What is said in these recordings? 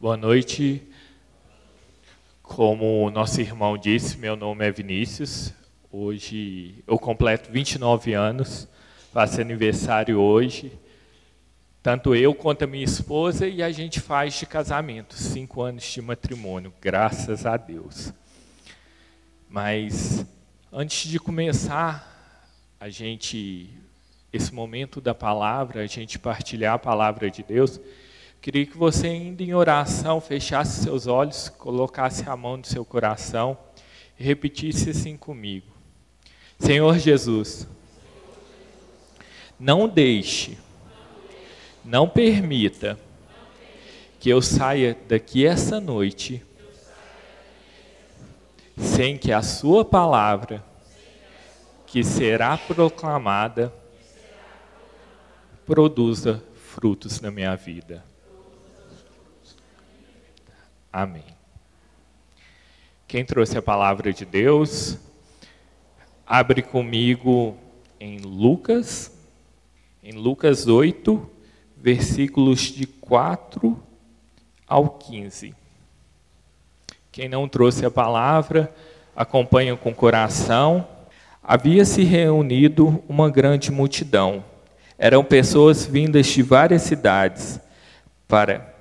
Boa noite. Como o nosso irmão disse, meu nome é Vinícius. Hoje eu completo 29 anos, faço aniversário hoje. Tanto eu quanto a minha esposa, e a gente faz de casamento, 5 anos de matrimônio, graças a Deus. Mas antes de começar, esse momento da palavra, a gente partilhar a palavra de Deus, queria que você, ainda em oração, fechasse seus olhos, colocasse a mão no seu coração e repetisse assim comigo. Senhor Jesus, não deixe, não permita que eu saia daqui essa noite sem que a sua palavra, que será proclamada, produza frutos na minha vida. Amém. Quem trouxe a palavra de Deus, abre comigo em Lucas 8, versículos de 4 ao 15. Quem não trouxe a palavra, acompanha com o coração. Havia se reunido uma grande multidão. Eram pessoas vindas de várias cidades para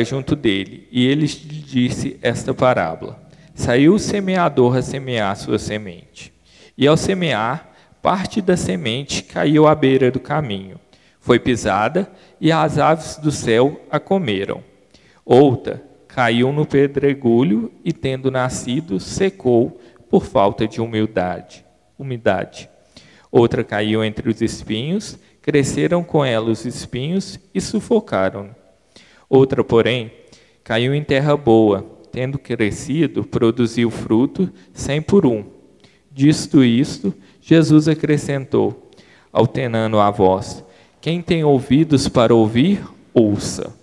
junto dele. E ele lhe disse esta parábola. Saiu o semeador a semear sua semente. E ao semear, parte da semente caiu à beira do caminho. Foi pisada e as aves do céu a comeram. Outra caiu no pedregulho e, tendo nascido, secou por falta de umidade. Outra caiu entre os espinhos, cresceram com ela os espinhos e sufocaram. Outra, porém, caiu em terra boa, tendo crescido, produziu fruto 100 por 1. Dito isto, Jesus acrescentou, alternando a voz: quem tem ouvidos para ouvir, ouça.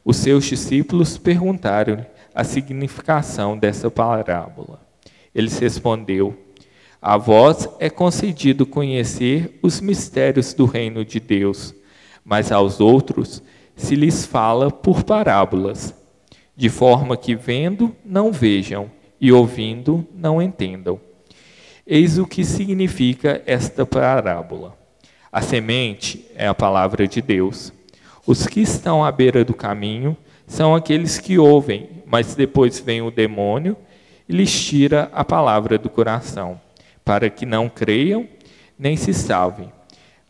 Os seus discípulos perguntaram-lhe a significação dessa parábola. Ele respondeu: a vós é concedido conhecer os mistérios do reino de Deus, mas aos outros se lhes fala por parábolas, de forma que vendo não vejam e ouvindo não entendam. Eis o que significa esta parábola. A semente é a palavra de Deus. Os que estão à beira do caminho são aqueles que ouvem, mas depois vem o demônio e lhes tira a palavra do coração, para que não creiam nem se salvem.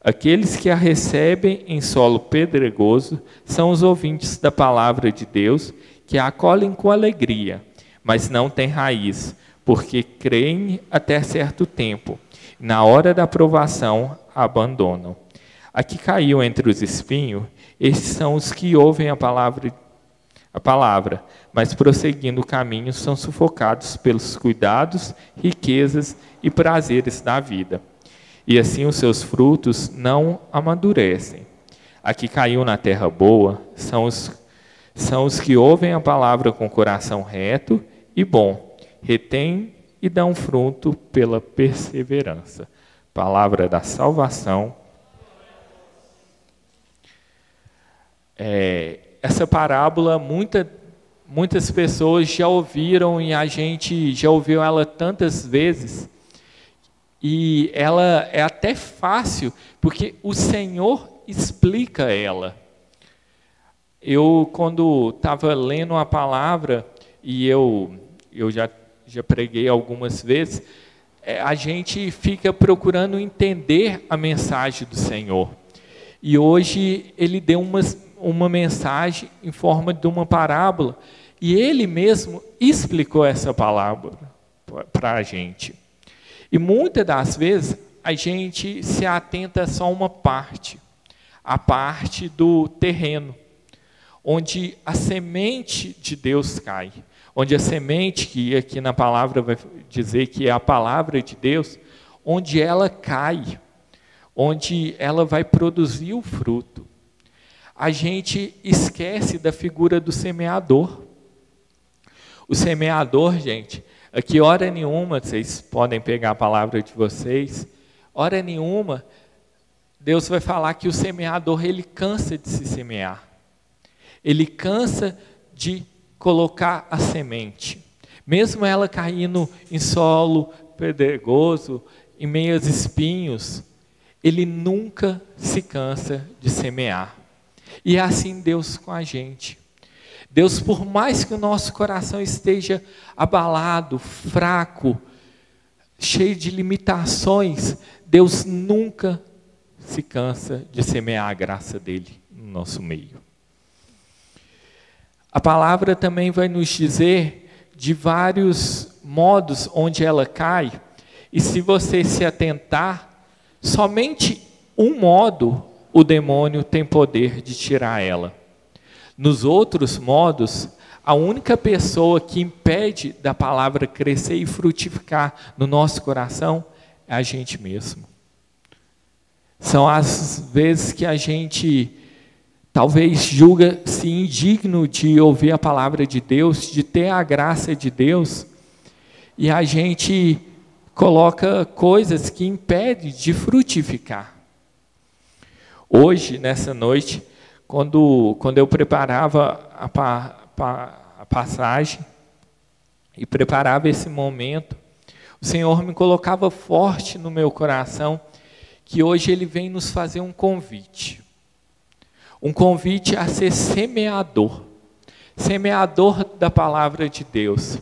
Aqueles que a recebem em solo pedregoso são os ouvintes da palavra de Deus, que a acolhem com alegria, mas não têm raiz, porque creem até certo tempo. Na hora da provação, a abandonam. A que caiu entre os espinhos, esses são os que ouvem a palavra, mas prosseguindo o caminho são sufocados pelos cuidados, riquezas e prazeres da vida. E assim os seus frutos não amadurecem. A que caiu na terra boa são os que ouvem a palavra com coração reto e bom, retêm e dão fruto pela perseverança. Palavra da salvação. Essa parábola, muitas pessoas já ouviram e a gente já ouviu ela tantas vezes. E ela é até fácil, porque o Senhor explica ela. Eu, quando estava lendo a palavra, e eu já preguei algumas vezes, a gente fica procurando entender a mensagem do Senhor. E hoje ele deu uma mensagem em forma de uma parábola, e ele mesmo explicou essa palavra para a gente. E muitas das vezes a gente se atenta só a uma parte, a parte do terreno, onde a semente de Deus cai, onde a semente, que aqui na palavra vai dizer que é a palavra de Deus, onde ela cai, onde ela vai produzir o fruto. A gente esquece da figura do semeador. O semeador, gente, aqui hora nenhuma, vocês podem pegar a palavra de vocês, hora nenhuma, Deus vai falar que o semeador, ele cansa de se semear. Ele cansa de colocar a semente. Mesmo ela caindo em solo pedregoso, em meio aos espinhos, Ele nunca se cansa de semear. E é assim Deus com a gente. Deus, por mais que o nosso coração esteja abalado, fraco, cheio de limitações, Deus nunca se cansa de semear a graça dele no nosso meio. A palavra também vai nos dizer de vários modos onde ela cai, e se você se atentar, somente um modo o demônio tem poder de tirar ela. Nos outros modos, a única pessoa que impede da palavra crescer e frutificar no nosso coração é a gente mesmo. São as vezes que a gente talvez julga-se indigno de ouvir a palavra de Deus, de ter a graça de Deus, e a gente coloca coisas que impedem de frutificar. Hoje, nessa noite, quando eu preparava a passagem e preparava esse momento, o Senhor me colocava forte no meu coração que hoje Ele vem nos fazer um convite a ser semeador da palavra de Deus.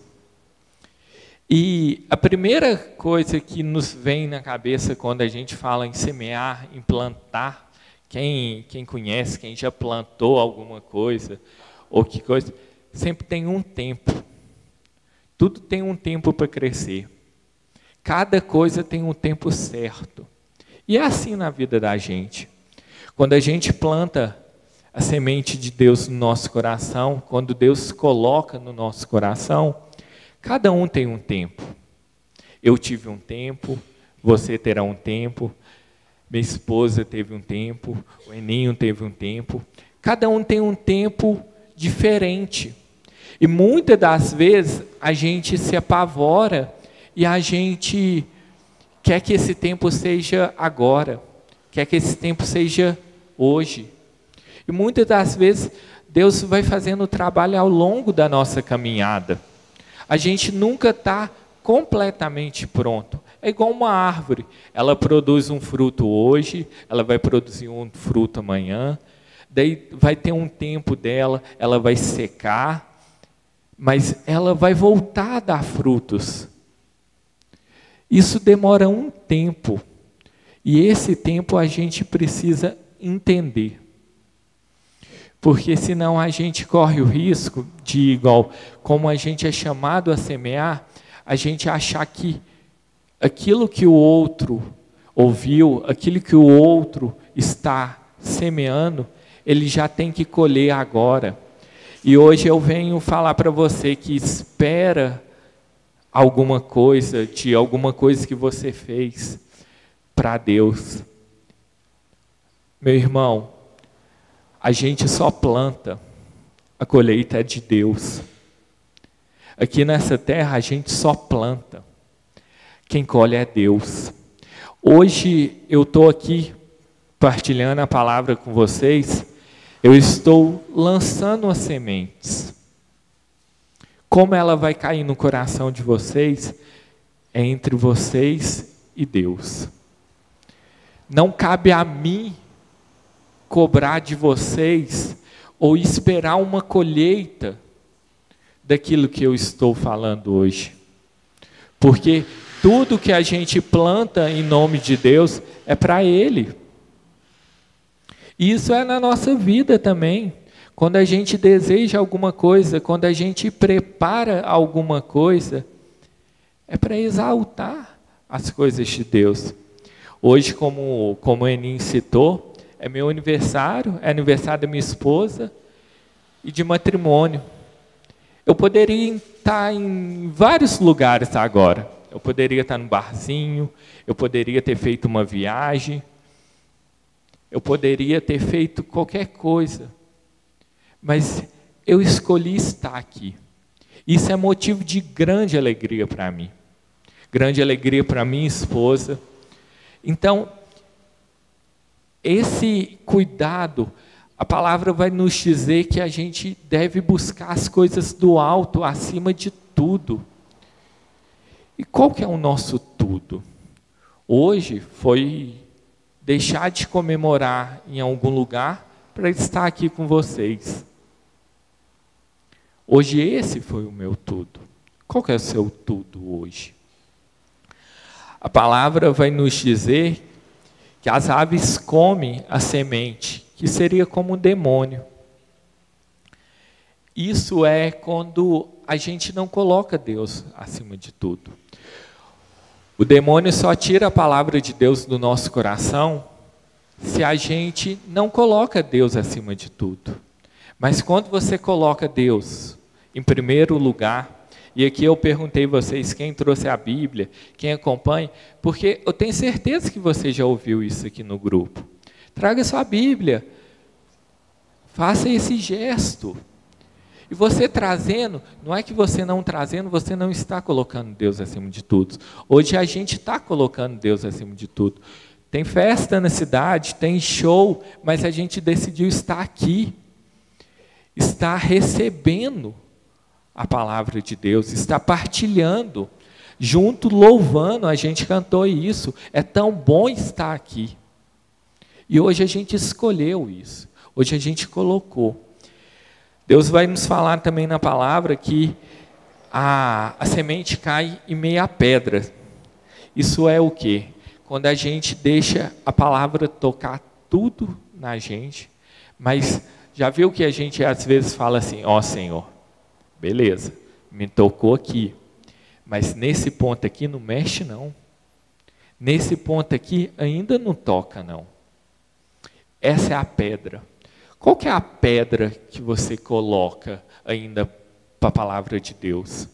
E a primeira coisa que nos vem na cabeça quando a gente fala em semear, em plantar, quem conhece, quem já plantou alguma coisa, ou que coisa, sempre tem um tempo. Tudo tem um tempo para crescer. Cada coisa tem um tempo certo. E é assim na vida da gente. Quando a gente planta a semente de Deus no nosso coração, quando Deus coloca no nosso coração, cada um tem um tempo. Eu tive um tempo, você terá um tempo, minha esposa teve um tempo, o Eninho teve um tempo. Cada um tem um tempo diferente. E muitas das vezes a gente se apavora e a gente quer que esse tempo seja agora, quer que esse tempo seja hoje. E muitas das vezes Deus vai fazendo o trabalho ao longo da nossa caminhada. A gente nunca está completamente pronto. É igual uma árvore. Ela produz um fruto hoje, ela vai produzir um fruto amanhã, daí vai ter um tempo dela, ela vai secar, mas ela vai voltar a dar frutos. Isso demora um tempo, e esse tempo a gente precisa entender. Porque senão a gente corre o risco de, igual como a gente é chamado a semear, a gente achar que aquilo que o outro ouviu, aquilo que o outro está semeando, ele já tem que colher agora. E hoje eu venho falar para você que espera alguma coisa, de alguma coisa que você fez para Deus. Meu irmão, a gente só planta, a colheita é de Deus. Aqui nessa terra a gente só planta, quem colhe é Deus. Hoje eu estou aqui partilhando a palavra com vocês, eu estou lançando as sementes. Como ela vai cair no coração de vocês, é entre vocês e Deus. Não cabe a mim cobrar de vocês ou esperar uma colheita daquilo que eu estou falando hoje. Porque tudo que a gente planta em nome de Deus é para Ele. Isso é na nossa vida também. Quando a gente deseja alguma coisa, quando a gente prepara alguma coisa, é para exaltar as coisas de Deus. Hoje, como o Enin citou, é meu aniversário, é aniversário da minha esposa e de matrimônio. Eu poderia estar em vários lugares agora. Eu poderia estar no barzinho, eu poderia ter feito uma viagem, eu poderia ter feito qualquer coisa. Mas eu escolhi estar aqui. Isso é motivo de grande alegria para mim. Grande alegria para minha esposa. Então, esse cuidado, A palavra vai nos dizer que a gente deve buscar as coisas do alto, acima de tudo. E qual que é o nosso tudo? Hoje foi deixar de comemorar em algum lugar para estar aqui com vocês. Hoje esse foi o meu tudo. Qual que é o seu tudo hoje? A palavra vai nos dizer que as aves comem a semente, que seria como um demônio. Isso é quando a gente não coloca Deus acima de tudo. O demônio só tira a palavra de Deus do nosso coração se a gente não coloca Deus acima de tudo. Mas quando você coloca Deus em primeiro lugar, e aqui eu perguntei a vocês quem trouxe a Bíblia, quem acompanha, porque eu tenho certeza que você já ouviu isso aqui no grupo. Traga sua Bíblia, faça esse gesto. E você trazendo, não é que você não trazendo, você não está colocando Deus acima de tudo. Hoje a gente está colocando Deus acima de tudo. Tem festa na cidade, tem show, mas a gente decidiu estar aqui, estar recebendo a palavra de Deus, está partilhando, junto, louvando. A gente cantou isso, é tão bom estar aqui. E hoje a gente escolheu isso, hoje a gente colocou. Deus vai nos falar também na palavra que a semente cai em meio à pedra. Isso é o quê? Quando a gente deixa a palavra tocar tudo na gente, mas já viu que a gente às vezes fala assim, ó Senhor, beleza, me tocou aqui, mas nesse ponto aqui não mexe não. Nesse ponto aqui ainda não toca não. Essa é a pedra. Qual que é a pedra que você coloca ainda para a palavra de Deus?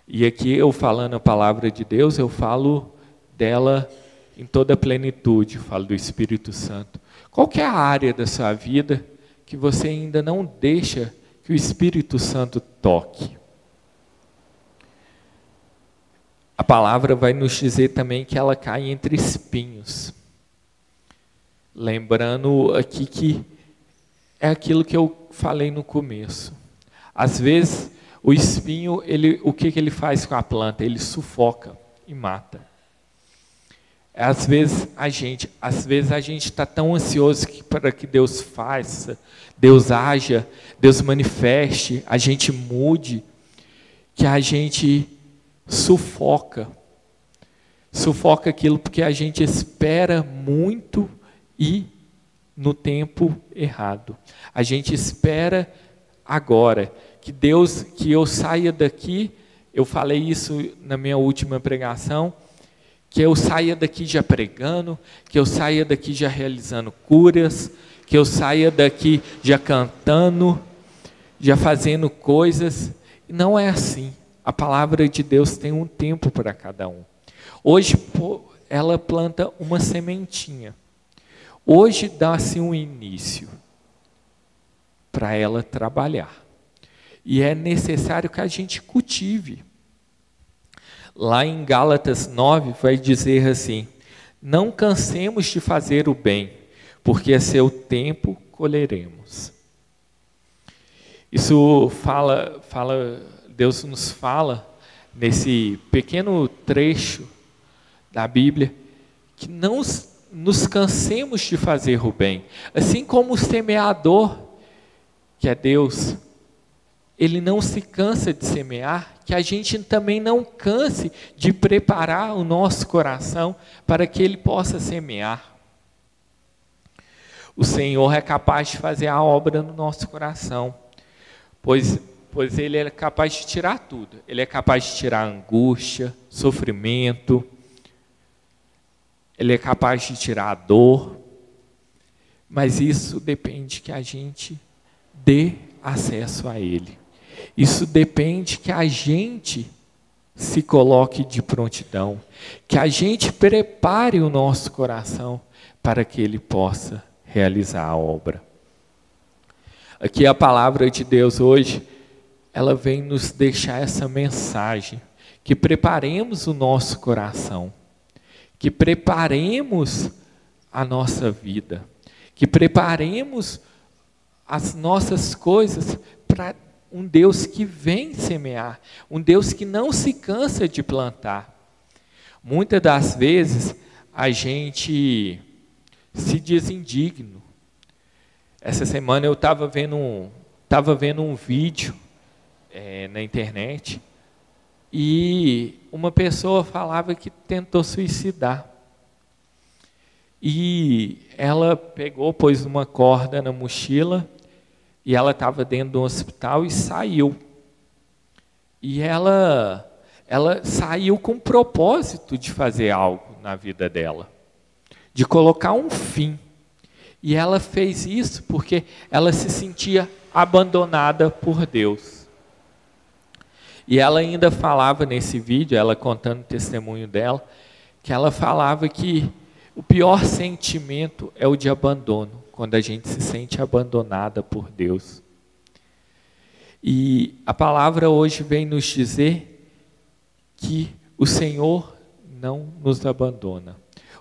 E aqui eu falando a palavra de Deus, eu falo dela em toda a plenitude, eu falo do Espírito Santo. Qual que é a área da sua vida que você ainda não deixa que o Espírito Santo toque? A palavra vai nos dizer também que ela cai entre espinhos. Lembrando aqui que é aquilo que eu falei no começo. Às vezes, o espinho, o que ele faz com a planta? Ele sufoca e mata. Às vezes a gente está tão ansioso para que Deus faça, Deus haja, Deus manifeste, a gente mude, que a gente sufoca aquilo porque a gente espera muito e no tempo errado. A gente espera agora que eu saia daqui, eu falei isso na minha última pregação, que eu saia daqui já pregando, que eu saia daqui já realizando curas, que eu saia daqui já cantando, já fazendo coisas. Não é assim. A palavra de Deus tem um tempo para cada um. Hoje ela planta uma sementinha. Hoje dá-se um início para ela trabalhar. E é necessário que a gente cultive. Lá em Gálatas 9 vai dizer assim, não cansemos de fazer o bem, porque a seu tempo colheremos. Isso Deus nos fala nesse pequeno trecho da Bíblia, que não nos cansemos de fazer o bem. Assim como o semeador, que é Deus, ele não se cansa de semear, que a gente também não canse de preparar o nosso coração para que ele possa semear. O Senhor é capaz de fazer a obra no nosso coração, pois ele é capaz de tirar tudo. Ele é capaz de tirar angústia, sofrimento, ele é capaz de tirar a dor, mas isso depende que a gente dê acesso a ele. Isso depende que a gente se coloque de prontidão, que a gente prepare o nosso coração para que ele possa realizar a obra. Aqui a palavra de Deus hoje, ela vem nos deixar essa mensagem, que preparemos o nosso coração, que preparemos a nossa vida, que preparemos as nossas coisas para um Deus que vem semear, um Deus que não se cansa de plantar. Muitas das vezes a gente se diz indigno. Essa semana eu estava vendo um vídeo na internet e uma pessoa falava que tentou suicidar. E ela pegou, pôs uma corda na mochila e ela estava dentro do hospital e saiu. E ela saiu com o propósito de fazer algo na vida dela, de colocar um fim. E ela fez isso porque ela se sentia abandonada por Deus. E ela ainda falava nesse vídeo, ela contando o testemunho dela, que ela falava que o pior sentimento é o de abandono, quando a gente se sente abandonada por Deus. E a palavra hoje vem nos dizer que o Senhor não nos abandona.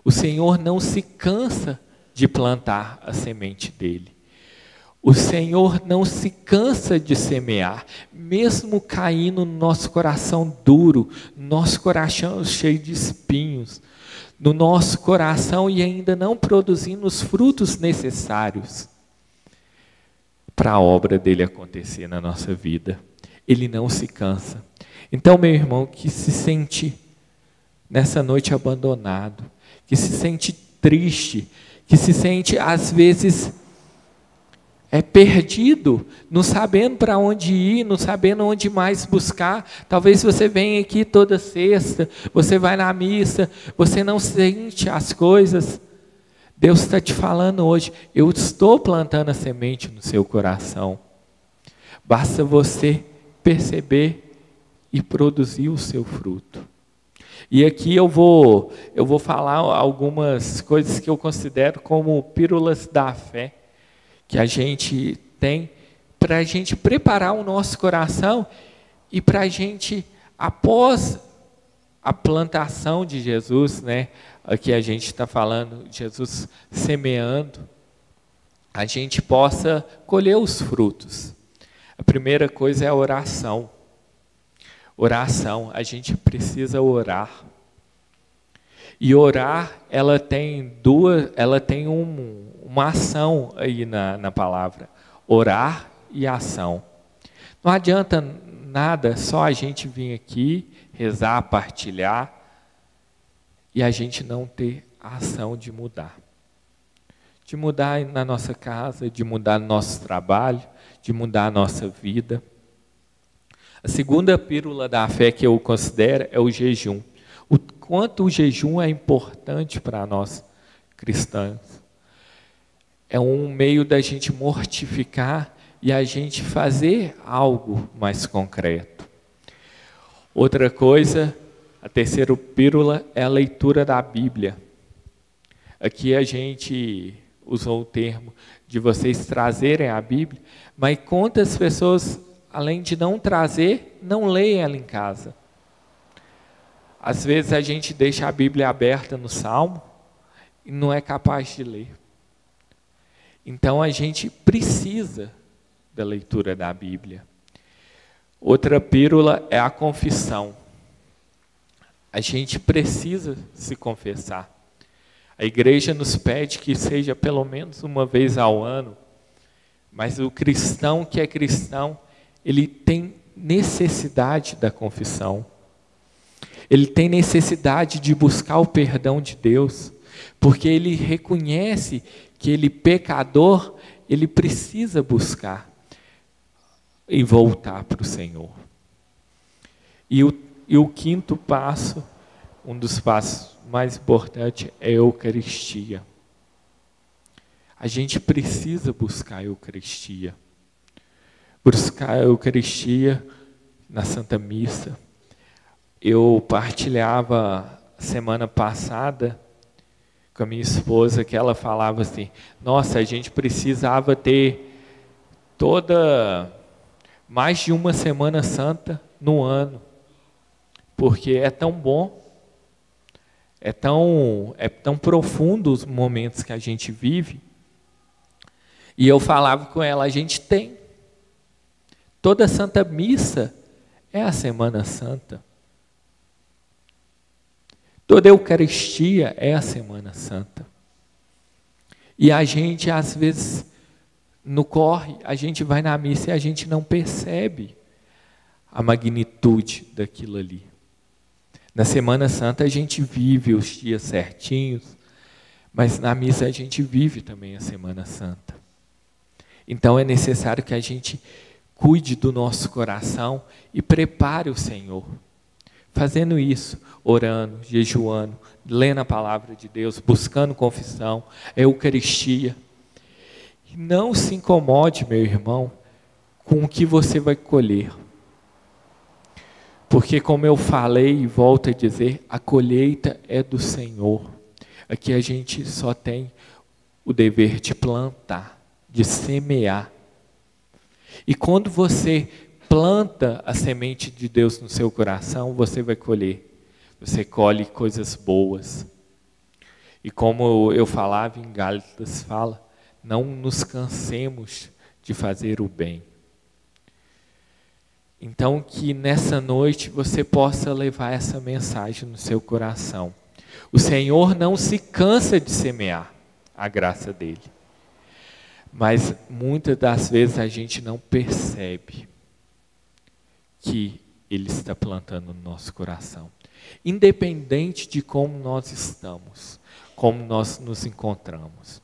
O Senhor não se cansa de plantar a semente dele. O Senhor não se cansa de semear, mesmo caindo no nosso coração duro, nosso coração cheio de espinhos, no nosso coração e ainda não produzindo os frutos necessários para a obra dele acontecer na nossa vida. Ele não se cansa. Então, meu irmão, que se sente nessa noite abandonado, que se sente triste, que se sente às vezes perdido, não sabendo para onde ir, não sabendo onde mais buscar. Talvez você venha aqui toda sexta, você vai na missa, você não sente as coisas. Deus está te falando hoje, eu estou plantando a semente no seu coração. Basta você perceber e produzir o seu fruto. E aqui eu vou falar algumas coisas que eu considero como pílulas da fé, que a gente tem para a gente preparar o nosso coração e para a gente, após a plantação de Jesus, né? Aqui a gente está falando de Jesus semeando, a gente possa colher os frutos. A primeira coisa é a oração. Oração, a gente precisa orar. E orar, ela tem uma ação aí na palavra. Orar e ação. Não adianta nada só a gente vir aqui, rezar, partilhar, e a gente não ter a ação de mudar. De mudar na nossa casa, de mudar no nosso trabalho, de mudar a nossa vida. A segunda pílula da fé que eu considero é o jejum. O quanto o jejum é importante para nós cristãos. É um meio da gente mortificar e a gente fazer algo mais concreto. Outra coisa, a terceira pílula é a leitura da Bíblia. Aqui a gente usou o termo de vocês trazerem a Bíblia, mas quantas pessoas, além de não trazer, não leem ela em casa? Às vezes a gente deixa a Bíblia aberta no Salmo e não é capaz de ler. Então a gente precisa da leitura da Bíblia. Outra pílula é a confissão. A gente precisa se confessar. A igreja nos pede que seja pelo menos uma vez ao ano, mas o cristão que é cristão, ele tem necessidade da confissão. Ele tem necessidade de buscar o perdão de Deus, porque ele reconhece que ele, pecador, ele precisa buscar e voltar para o Senhor. E o quinto passo, um dos passos mais importantes, é a Eucaristia. A gente precisa buscar a Eucaristia. Buscar a Eucaristia na Santa Missa. Eu partilhava semana passada com a minha esposa que ela falava assim, nossa, a gente precisava ter mais de uma Semana Santa no ano, porque é tão bom, é tão profundo os momentos que a gente vive, E eu falava com ela, a gente tem. Toda Santa Missa é a Semana Santa. Toda Eucaristia é a Semana Santa. E a gente, às vezes, no corre, a gente vai na missa e a gente não percebe a magnitude daquilo ali. Na Semana Santa a gente vive os dias certinhos, mas na missa a gente vive também a Semana Santa. Então é necessário que a gente cuide do nosso coração e prepare o Senhor. Fazendo isso, orando, jejuando, lendo a palavra de Deus, buscando confissão, a Eucaristia. E não se incomode, meu irmão, com o que você vai colher. Porque, como eu falei e volto a dizer, a colheita é do Senhor. Aqui a gente só tem o dever de plantar, de semear. E quando você planta a semente de Deus no seu coração, você vai colher. Você colhe coisas boas. E como eu falava em Gálatas, fala, não nos cansemos de fazer o bem. Então, que nessa noite você possa levar essa mensagem no seu coração. O Senhor não se cansa de semear a graça dele. Mas muitas das vezes a gente não percebe que ele está plantando no nosso coração. Independente de como nós estamos, como nós nos encontramos.